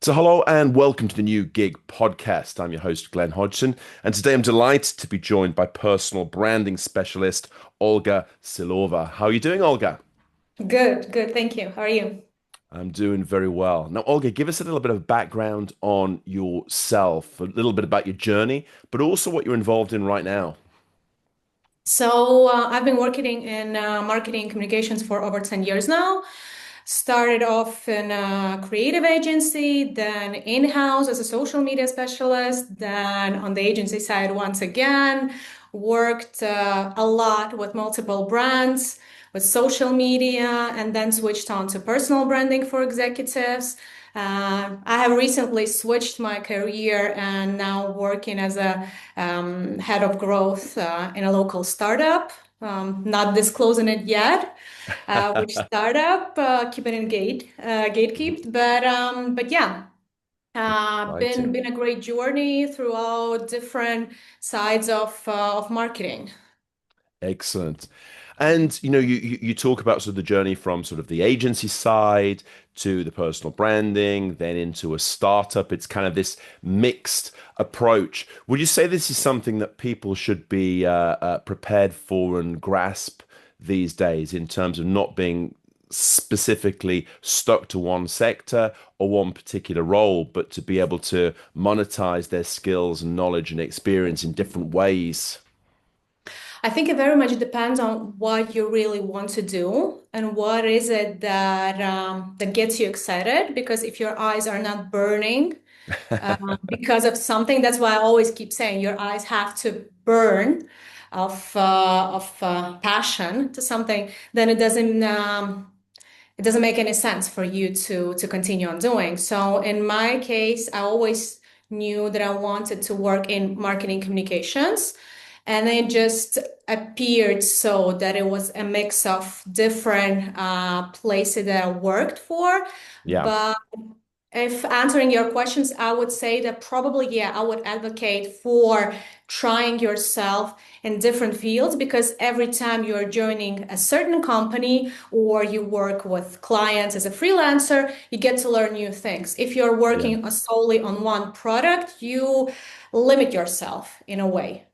So, hello and welcome to the New Gig podcast. I'm your host, Glenn Hodgson, and today I'm delighted to be joined by personal branding specialist Olga Silova. How are you doing, Olga? Good, good. Thank you. How are you? I'm doing very well. Now, Olga, give us a little bit of background on yourself, a little bit about your journey, but also what you're involved in right now. I've been working in marketing communications for over 10 years now. Started off in a creative agency, then in-house as a social media specialist, then on the agency side once again, worked a lot with multiple brands, with social media, and then switched on to personal branding for executives. I have recently switched my career and now working as a head of growth in a local startup. Not disclosing it yet, which startup, keeping it gatekept. But yeah, been Exciting. a great journey throughout different sides of marketing. Excellent. And you talk about sort of the journey from sort of the agency side to the personal branding, then into a startup. It's kind of this mixed approach. Would you say this is something that people should be prepared for and grasp these days in terms of not being specifically stuck to one sector or one particular role, but to be able to monetize their skills and knowledge and experience in different ways? I think it very much depends on what you really want to do and what is it that gets you excited. Because if your eyes are not burning because of something, that's why I always keep saying your eyes have to burn of passion to something. Then it doesn't make any sense for you to continue on doing. So in my case, I always knew that I wanted to work in marketing communications. And it just appeared so that it was a mix of different places that I worked for. Yeah. But if answering your questions, I would say that probably, yeah, I would advocate for trying yourself in different fields because every time you're joining a certain company or you work with clients as a freelancer, you get to learn new things. If you're Yeah. working solely on one product, you limit yourself in a way.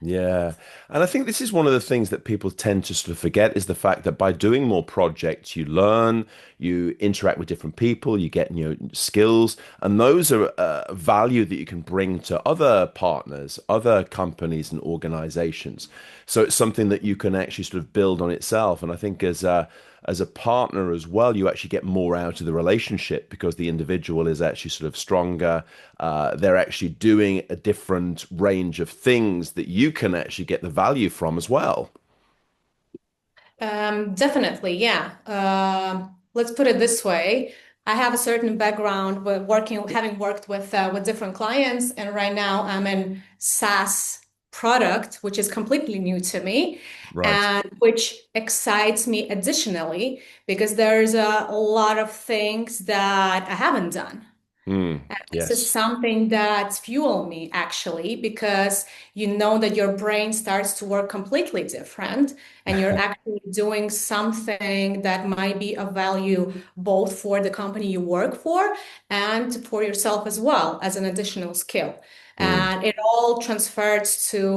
Yeah. And I think this is one of the things that people tend to sort of forget is the fact that by doing more projects, you learn, you interact with different people, you get new skills, and those are value that you can bring to other partners, other companies and organizations. So it's something that you can actually sort of build on itself. And I think as a partner as well, you actually get more out of the relationship because the individual is actually sort of stronger. They're actually doing a different range of things that you can actually get the value from as well. Definitely, yeah. Let's put it this way. I have a certain background with working, having worked with different clients, and right now I'm in SaaS product, which is completely new to me, Right. and which excites me additionally because there's a lot of things that I haven't done. Mm, And this is yes. something that fuel me actually, because you know that your brain starts to work completely different and you're actually doing something that might be of value both for the company you work for and for yourself as well as an additional skill. Mm. And it all transfers to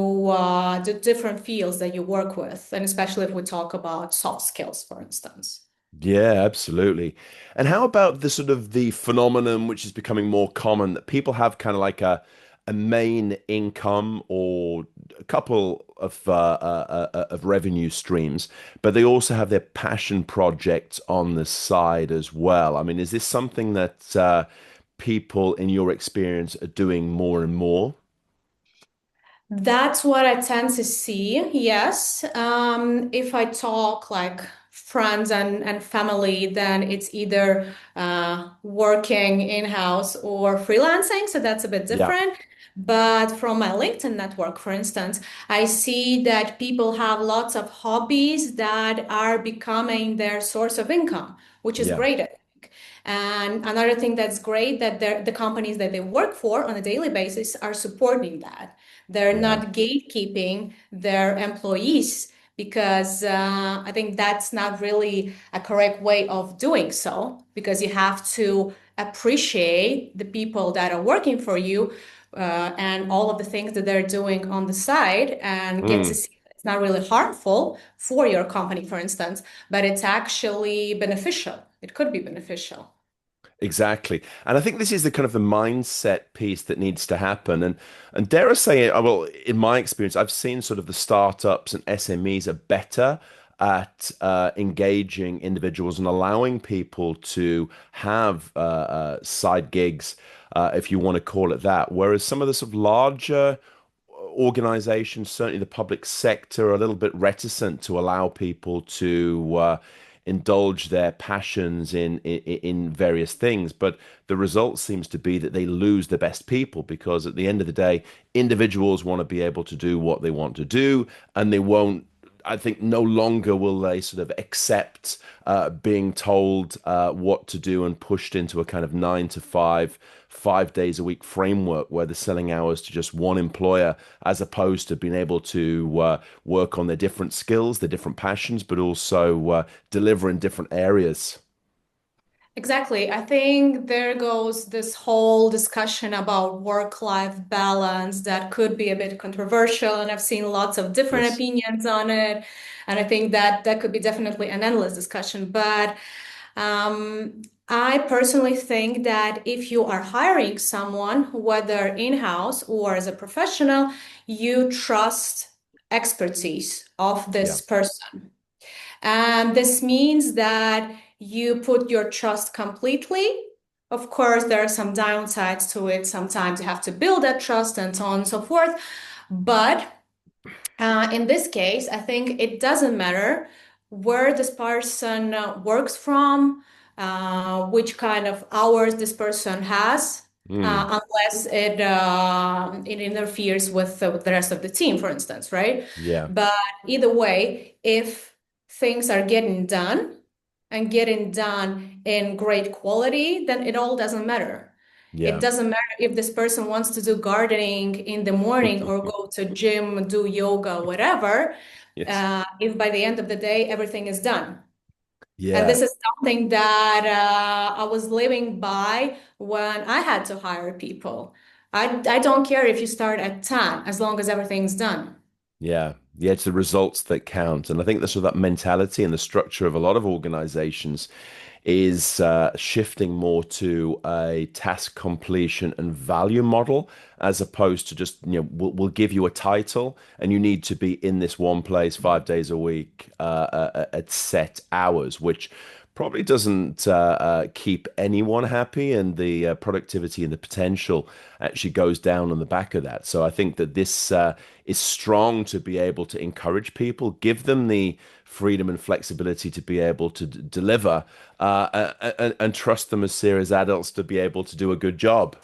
the different fields that you work with, and especially if we talk about soft skills, for instance. Yeah, absolutely. And how about the sort of the phenomenon which is becoming more common that people have kind of like a main income or a couple of revenue streams, but they also have their passion projects on the side as well. I mean, is this something that people in your experience are doing more and more? That's what I tend to see, yes. If I talk like friends and family, then it's either working in-house or freelancing, so that's a bit Yeah, different. But from my LinkedIn network, for instance, I see that people have lots of hobbies that are becoming their source of income, which is yeah, great. I think. And another thing that's great that the companies that they work for on a daily basis are supporting that. They're yeah. not gatekeeping their employees because I think that's not really a correct way of doing so because you have to appreciate the people that are working for you and all of the things that they're doing on the side and get to Mm. see that it's not really harmful for your company, for instance, but it's actually beneficial. It could be beneficial. Exactly. And I think this is the kind of the mindset piece that needs to happen. And dare I say it, well, in my experience, I've seen sort of the startups and SMEs are better at engaging individuals and allowing people to have side gigs, if you want to call it that. Whereas some of the sort of larger organizations, certainly the public sector, are a little bit reticent to allow people to indulge their passions in various things. But the result seems to be that they lose the best people because at the end of the day, individuals want to be able to do what they want to do, and they won't. I think no longer will they sort of accept being told what to do and pushed into a kind of 9 to 5, 5 days a week framework where they're selling hours to just one employer, as opposed to being able to work on their different skills, their different passions, but also deliver in different areas. Exactly. I think there goes this whole discussion about work-life balance that could be a bit controversial, and I've seen lots of different Yes. opinions on it. And I think that that could be definitely an endless discussion. But I personally think that if you are hiring someone, whether in-house or as a professional, you trust expertise of Yeah. this person. And this means that you put your trust completely. Of course, there are some downsides to it. Sometimes you have to build that trust and so on and so forth. But in this case, I think it doesn't matter where this person works from, which kind of hours this person has, Mm. unless it interferes with the rest of the team, for instance, right? Yeah. But either way, if things are getting done and getting done in great quality, then it all doesn't matter. It Yeah. doesn't matter if this person wants to do gardening in the morning or go to gym, do yoga, whatever. Yes. If by the end of the day everything is done. And Yeah. this is something that I was living by when I had to hire people. I don't care if you start at 10, as long as everything's done. Yeah. Yeah, it's the results that count. And I think that's sort of that mentality and the structure of a lot of organizations is shifting more to a task completion and value model as opposed to just, we'll give you a title and you need to be in this one place 5 days a week at set hours, which probably doesn't keep anyone happy, and the productivity and the potential actually goes down on the back of that. So I think that this is strong to be able to encourage people, give them the freedom and flexibility to be able to deliver, and trust them as serious adults to be able to do a good job.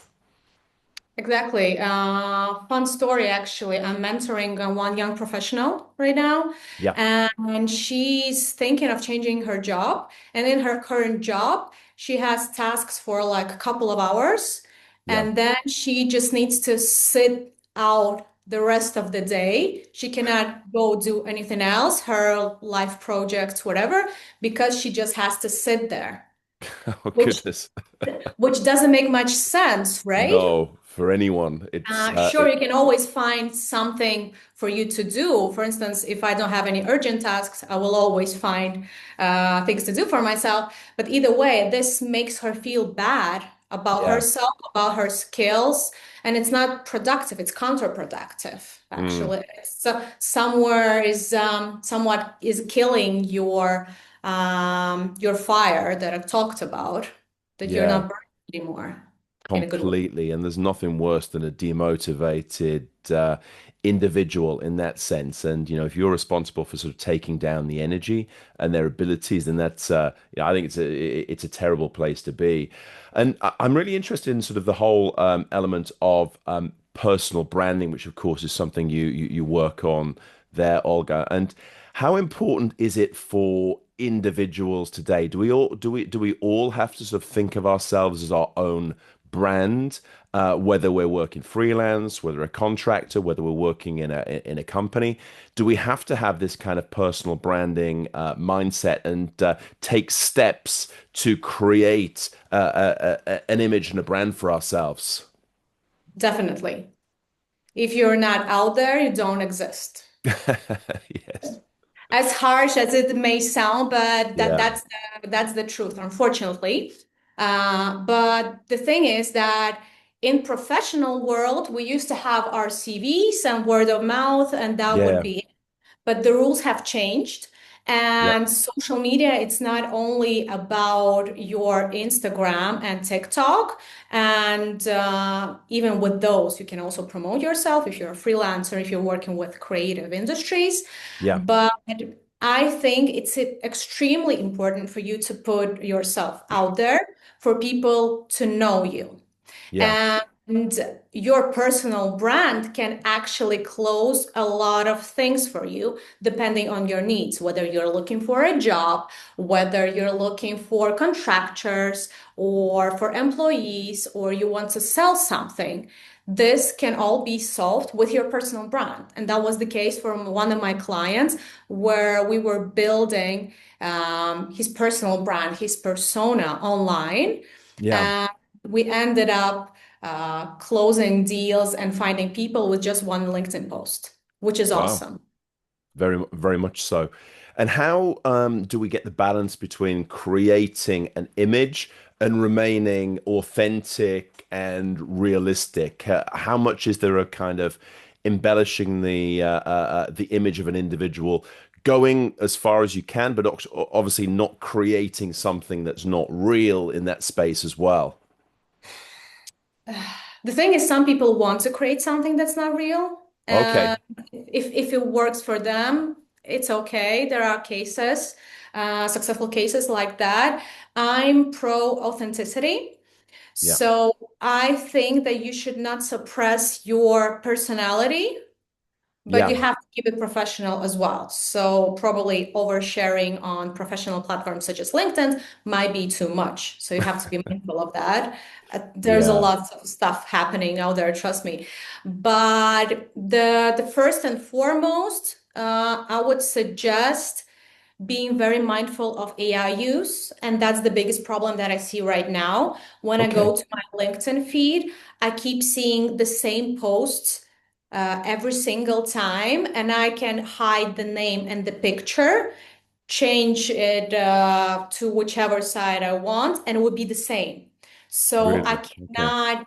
Exactly. Fun story, actually. I'm mentoring one young professional right now, Yeah, and she's thinking of changing her job. And in her current job, she has tasks for like a couple of hours, yeah. and then she just needs to sit out the rest of the day. She cannot go do anything else, her life projects, whatever, because she just has to sit there, Oh which goodness. which doesn't make much sense, right? No, for anyone. It's Sure, you can always find something for you to do. For instance, if I don't have any urgent tasks, I will always find things to do for myself. But either way, this makes her feel bad about yeah. herself, about her skills, and it's not productive. It's counterproductive, Mm, actually. So somewhere is somewhat is killing your fire that I've talked about, that you're yeah. not burning anymore in a good way. Completely. And there's nothing worse than a demotivated individual in that sense. And, if you're responsible for sort of taking down the energy and their abilities, then that's, I think it's a terrible place to be. And I'm really interested in sort of the whole element of personal branding, which of course is something you work on there, Olga. And how important is it for individuals today? Do we all have to sort of think of ourselves as our own brand, whether we're working freelance, whether a contractor, whether we're working in a company? Do we have to have this kind of personal branding mindset and take steps to create an image and a brand for ourselves? Definitely. If you're not out there, you don't exist. Yes. As harsh as it may sound, but Yeah. that's the truth, unfortunately. But the thing is that in professional world, we used to have our CVs and word of mouth, and that would Yeah. be it. But the rules have changed. Yeah. And social media, it's not only about your Instagram and TikTok. And even with those, you can also promote yourself if you're a freelancer, if you're working with creative industries. Yeah. But I think it's extremely important for you to put yourself out there for people to know you. Yeah. And your personal brand can actually close a lot of things for you, depending on your needs, whether you're looking for a job, whether you're looking for contractors or for employees, or you want to sell something. This can all be solved with your personal brand. And that was the case for one of my clients, where we were building his personal brand, his persona online. Yeah. And we ended up closing deals and finding people with just one LinkedIn post, which is Wow. awesome. Very much so. And how do we get the balance between creating an image and remaining authentic and realistic? How much is there a kind of embellishing the image of an individual, going as far as you can, but obviously not creating something that's not real in that space as well? The thing is, some people want to create something that's not real. Okay. If it works for them, it's okay. There are cases, successful cases like that. I'm pro authenticity. Yeah. So I think that you should not suppress your personality, but you Yeah. have to keep it professional as well. So probably oversharing on professional platforms such as LinkedIn might be too much. So you have to be mindful of that. There's a Yeah. lot of stuff happening out there, trust me. But the first and foremost, I would suggest being very mindful of AI use. And that's the biggest problem that I see right now. When I Okay. go to my LinkedIn feed, I keep seeing the same posts every single time, and I can hide the name and the picture, change it to whichever side I want, and it would be the same. So I Really? Okay. cannot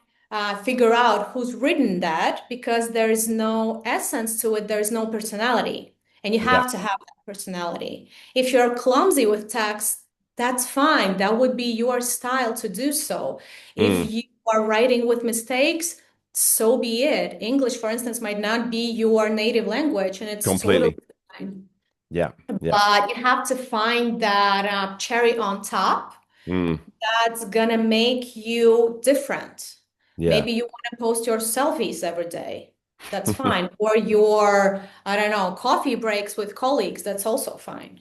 figure out who's written that because there is no essence to it, there's no personality. And you Yeah. have to have that personality. If you're clumsy with text, that's fine. That would be your style to do so. If Mm, you are writing with mistakes, so be it. English, for instance, might not be your native language, and it's totally completely. fine. Yeah. Yeah. But you have to find that cherry on top Mm, that's gonna make you different. yeah. Maybe you want to post your selfies every day. That's fine. Or your, I don't know, coffee breaks with colleagues. That's also fine.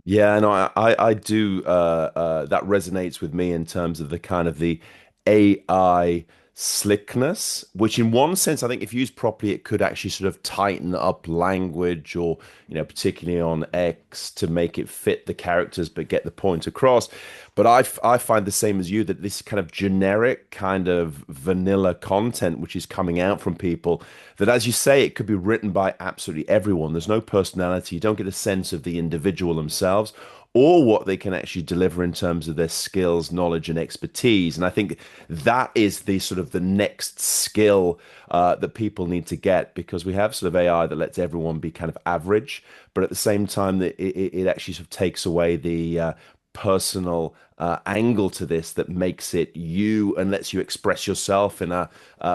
Yeah, no, I do that resonates with me in terms of the kind of the AI slickness, which in one sense I think if used properly it could actually sort of tighten up language or particularly on X to make it fit the characters but get the point across. But I find the same as you that this kind of generic kind of vanilla content which is coming out from people that as you say it could be written by absolutely everyone. There's no personality. You don't get a sense of the individual themselves or what they can actually deliver in terms of their skills, knowledge, and expertise. And I think that is the sort of the next skill that people need to get because we have sort of AI that lets everyone be kind of average, but at the same time, that it actually sort of takes away the personal angle to this that makes it you and lets you express yourself in a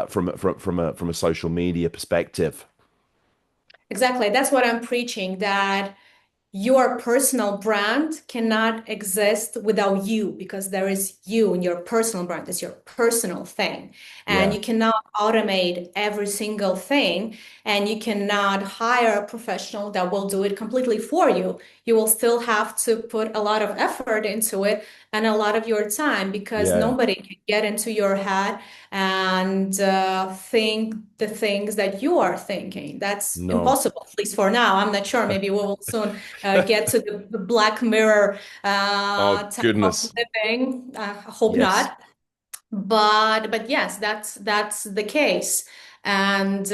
from a social media perspective. Exactly. That's what I'm preaching, that your personal brand cannot exist without you because there is you and your personal brand is your personal thing. And Yeah. you cannot automate every single thing, and you cannot hire a professional that will do it completely for you. You will still have to put a lot of effort into it and a lot of your time because Yeah. nobody can get into your head and think the things that you are thinking. That's No. impossible, at least for now. I'm not sure. Maybe we will soon get to the Black Mirror Oh, type of goodness. living. I hope Yes. not. But yes, that's the case. And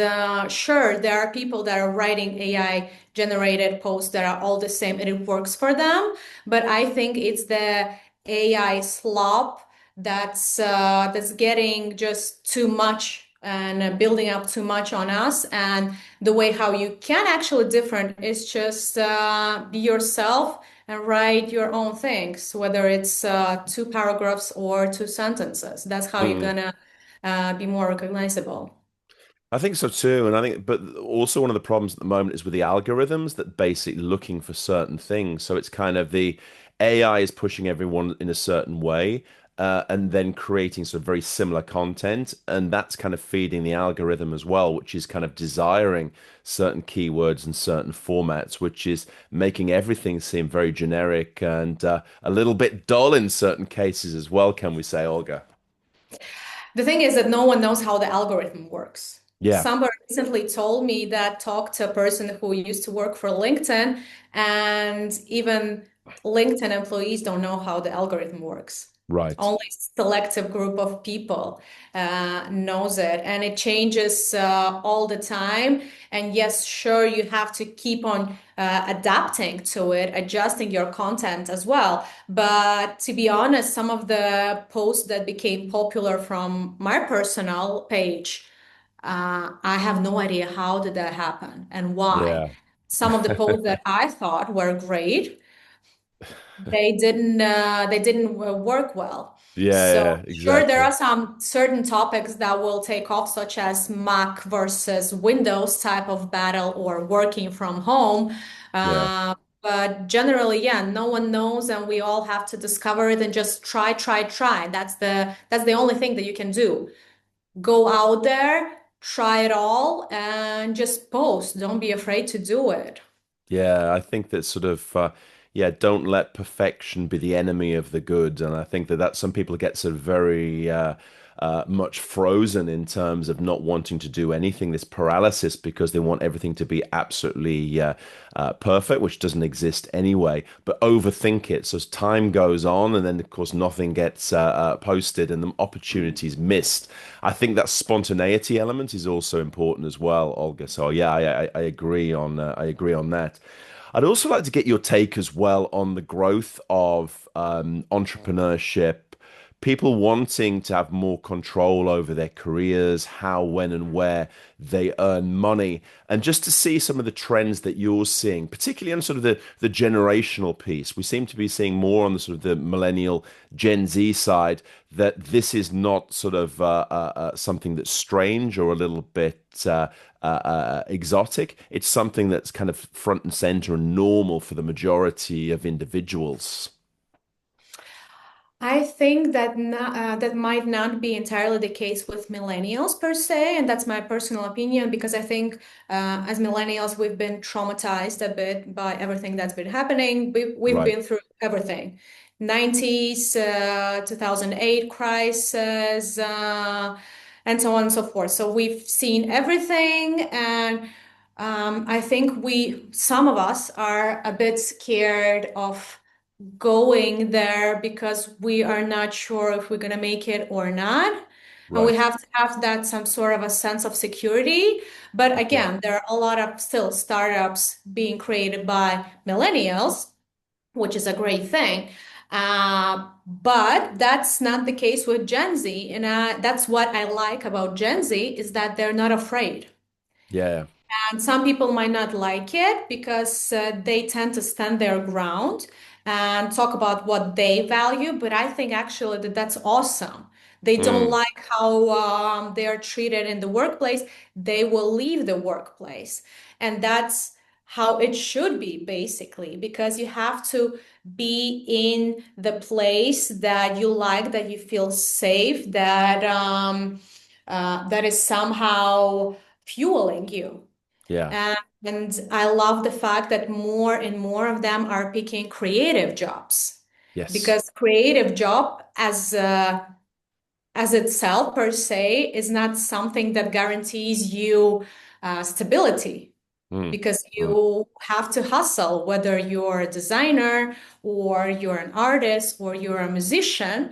sure, there are people that are writing AI generated posts that are all the same and it works for them. But I think it's the AI slop that's getting just too much and building up too much on us. And the way how you can actually different is just be yourself and write your own things, whether it's two paragraphs or two sentences. That's how you're Mm. gonna be more recognizable. I think so too. And I think, but also one of the problems at the moment is with the algorithms that basically looking for certain things. So it's kind of the AI is pushing everyone in a certain way, and then creating sort of very similar content. And that's kind of feeding the algorithm as well, which is kind of desiring certain keywords and certain formats, which is making everything seem very generic and a little bit dull in certain cases as well, can we say, Olga? The thing is that no one knows how the algorithm works. Yeah, Somebody recently told me that talked to a person who used to work for LinkedIn, and even LinkedIn employees don't know how the algorithm works. right. Only selective group of people knows it, and it changes all the time. And yes, sure, you have to keep on adapting to it, adjusting your content as well. But to be honest, some of the posts that became popular from my personal page, I have no idea how did that happen and why. Yeah. Some of the posts that I thought were great, they didn't work well. Yeah, So yeah, sure, there exactly. are some certain topics that will take off, such as Mac versus Windows type of battle or working from home. Yeah. But generally, yeah, no one knows, and we all have to discover it and just try, try, try. That's the only thing that you can do. Go out there, try it all, and just post. Don't be afraid to do it. Yeah, I think that sort of yeah, don't let perfection be the enemy of the good, and I think that some people get sort of very much frozen in terms of not wanting to do anything, this paralysis because they want everything to be absolutely perfect, which doesn't exist anyway, but overthink it. So as time goes on, and then of course nothing gets posted and the opportunities missed. I think that spontaneity element is also important as well, Olga. So yeah, I agree on I agree on that. I'd also like to get your take as well on the growth of entrepreneurship, people wanting to have more control over their careers, how, when, and where they earn money, and just to see some of the trends that you're seeing, particularly on sort of the generational piece. We seem to be seeing more on the sort of the millennial Gen Z side that this is not sort of something that's strange or a little bit exotic. It's something that's kind of front and center and normal for the majority of individuals. I think that that might not be entirely the case with millennials per se, and that's my personal opinion because I think as millennials we've been traumatized a bit by everything that's been happening. We've Right. been through everything, 90s, 2008 crisis, and so on and so forth. So we've seen everything, and I think some of us are a bit scared of going there because we are not sure if we're going to make it or not. And we Right. have to have that some sort of a sense of security. But Okay. again, there are a lot of still startups being created by millennials, which is a great thing. But that's not the case with Gen Z. And that's what I like about Gen Z is that they're not afraid. Yeah. And some people might not like it because they tend to stand their ground and talk about what they value. But I think actually that that's awesome. They don't Mm. like how they are treated in the workplace. They will leave the workplace. And that's how it should be, basically, because you have to be in the place that you like, that you feel safe, that is somehow fueling you. Yeah. And I love the fact that more and more of them are picking creative jobs, Yes. because creative job as itself per se is not something that guarantees you stability, Mm. because Mm. you have to hustle, whether you're a designer or you're an artist or you're a musician.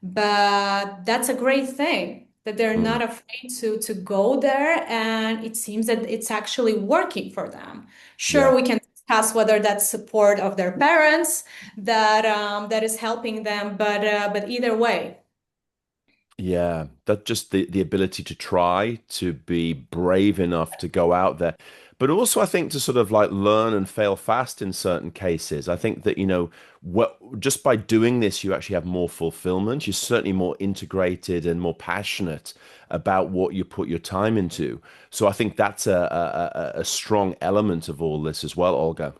But that's a great thing that they're Mm. not afraid to go there, and it seems that it's actually working for them. Sure, Yeah. we can discuss whether that's support of their parents that is helping them, but either way. Yeah, that just the ability to try, to be brave enough to go out there, but also I think to sort of like learn and fail fast in certain cases. I think that, what just by doing this, you actually have more fulfillment. You're certainly more integrated and more passionate about what you put your time into. So I think that's a strong element of all this as well, Olga.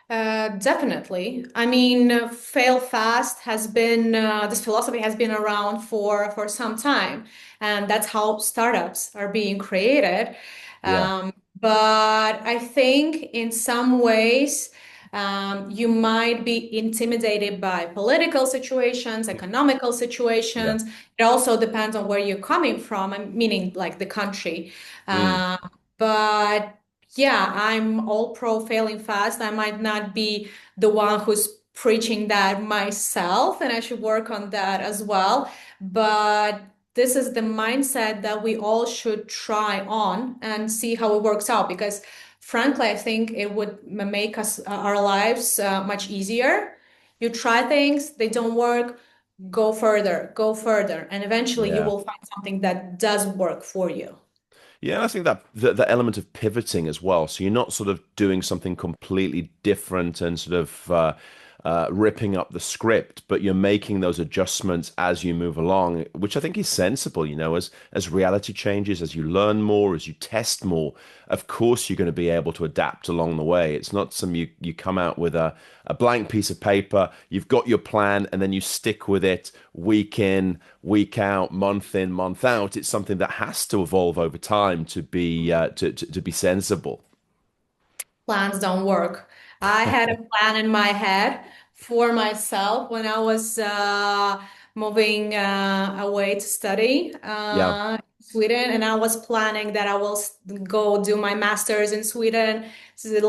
Definitely. I mean, fail fast has been this philosophy has been around for some time, and that's how startups are being created. Yeah, But I think in some ways, you might be intimidated by political situations, economical yeah. situations. It also depends on where you're coming from, meaning like the country. Mm, Uh, but yeah, I'm all pro failing fast. I might not be the one who's preaching that myself, and I should work on that as well. But this is the mindset that we all should try on and see how it works out. Because frankly, I think it would make us our lives much easier. You try things, they don't work, go further, and eventually you yeah. will find something that does work for you. Yeah, and I think that the element of pivoting as well. So you're not sort of doing something completely different and sort of ripping up the script, but you're making those adjustments as you move along, which I think is sensible. As reality changes, as you learn more, as you test more, of course you're going to be able to adapt along the way. It's not some you come out with a blank piece of paper, you've got your plan, and then you stick with it week in, week out, month in, month out. It's something that has to evolve over time to be to be sensible. Plans don't work. I had a plan in my head for myself when I was moving away to study Yeah. in Sweden, and I was planning that I will go do my master's in Sweden,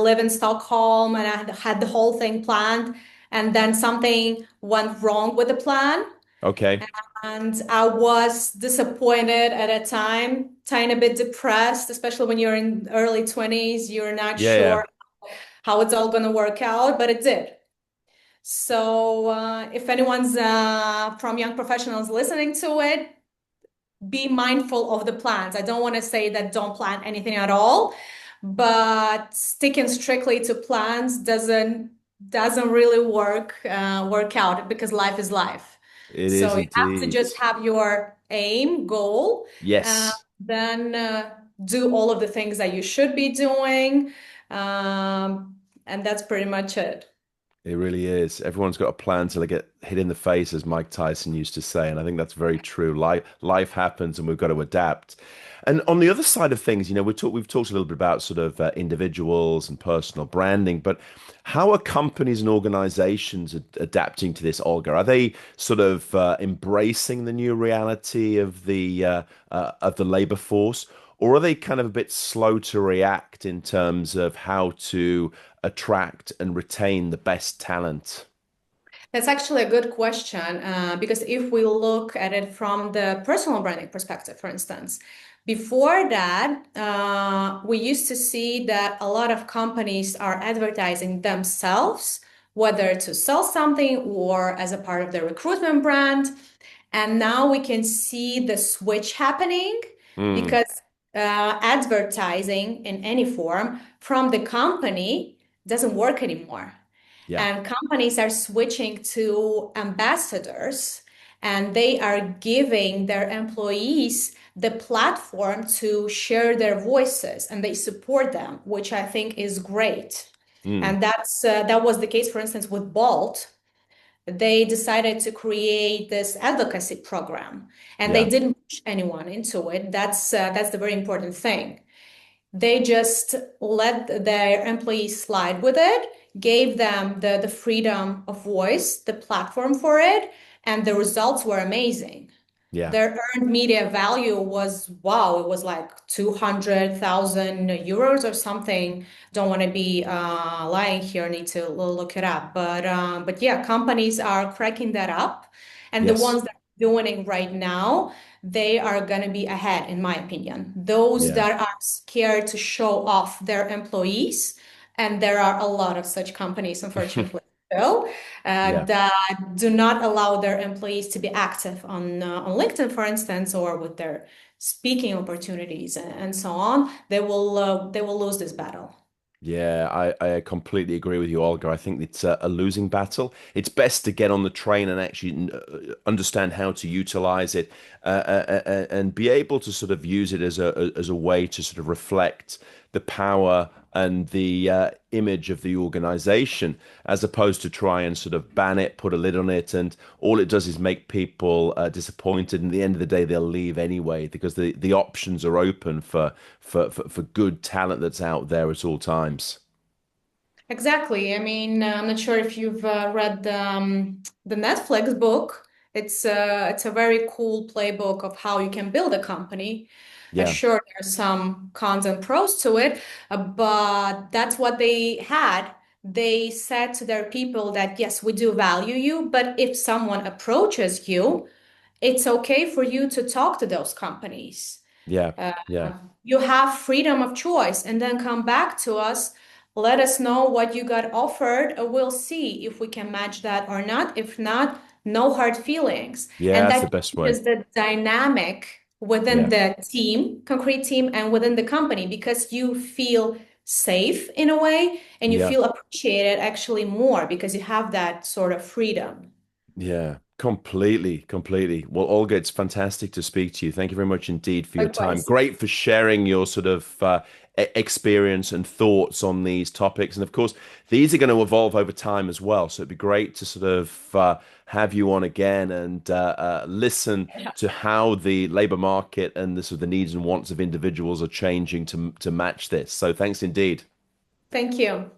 live in Stockholm, and I had the whole thing planned. And then something went wrong with the plan, Okay. and I was disappointed at a time, tiny bit depressed, especially when you're in early 20s. You're not Yeah. Yeah. sure how it's all going to work out, but it did. So, if anyone's from young professionals listening to it, be mindful of the plans. I don't want to say that don't plan anything at all, but sticking strictly to plans doesn't really work out, because life is life. It is So you have to indeed. just have your aim, goal, Yes. then do all of the things that you should be doing, and that's pretty much it. It really is. Everyone's got a plan till they get hit in the face, as Mike Tyson used to say, and I think that's very true. Life happens, and we've got to adapt. And on the other side of things, we've talked a little bit about sort of individuals and personal branding, but how are companies and organizations adapting to this, Olga? Are they sort of embracing the new reality of the labor force, or are they kind of a bit slow to react in terms of how to attract and retain the best talent? That's actually a good question, because if we look at it from the personal branding perspective, for instance, before that, we used to see that a lot of companies are advertising themselves, whether to sell something or as a part of their recruitment brand. And now we can see the switch happening, Mm, because advertising in any form from the company doesn't work anymore. yeah. And companies are switching to ambassadors, and they are giving their employees the platform to share their voices and they support them, which I think is great. Mm. And that was the case, for instance, with Bolt. They decided to create this advocacy program, and they Yeah. didn't push anyone into it. That's the very important thing. They just let their employees slide with it, gave them the freedom of voice, the platform for it, and the results were amazing. Yeah. Their earned media value was, wow, it was like 200,000 euros or something. Don't want to be lying here, need to look it up. But yeah, companies are cracking that up. And the Yes. ones that are doing it right now, they are going to be ahead, in my opinion. Those Yeah. that are scared to show off their employees, and there are a lot of such companies, unfortunately. Still, Yeah. that do not allow their employees to be active on LinkedIn, for instance, or with their speaking opportunities and so on. They will lose this battle. Yeah, I completely agree with you, Olga. I think it's a losing battle. It's best to get on the train and actually understand how to utilize it and be able to sort of use it as a way to sort of reflect the power and the image of the organization, as opposed to try and sort of ban it, put a lid on it, and all it does is make people disappointed. And at the end of the day, they'll leave anyway because the options are open for good talent that's out there at all times. Exactly. I mean, I'm not sure if you've read the Netflix book. It's a very cool playbook of how you can build a company. Yeah, Sure, there's some cons and pros to it, but that's what they had. They said to their people that yes, we do value you, but if someone approaches you, it's okay for you to talk to those companies. yeah, Uh, yeah, you have freedom of choice, and then come back to us. Let us know what you got offered. We'll see if we can match that or not. If not, no hard feelings. yeah. And That's the that best way. changes the dynamic within Yeah, the team, concrete team, and within the company because you feel safe in a way and you yeah. feel appreciated actually more because you have that sort of freedom. Yeah, completely, completely. Well, Olga, it's fantastic to speak to you. Thank you very much indeed for your time. Likewise. Great for sharing your sort of experience and thoughts on these topics. And of course, these are going to evolve over time as well. So it'd be great to sort of have you on again and listen to how the labor market and the sort of the needs and wants of individuals are changing to match this. So thanks indeed. Thank you.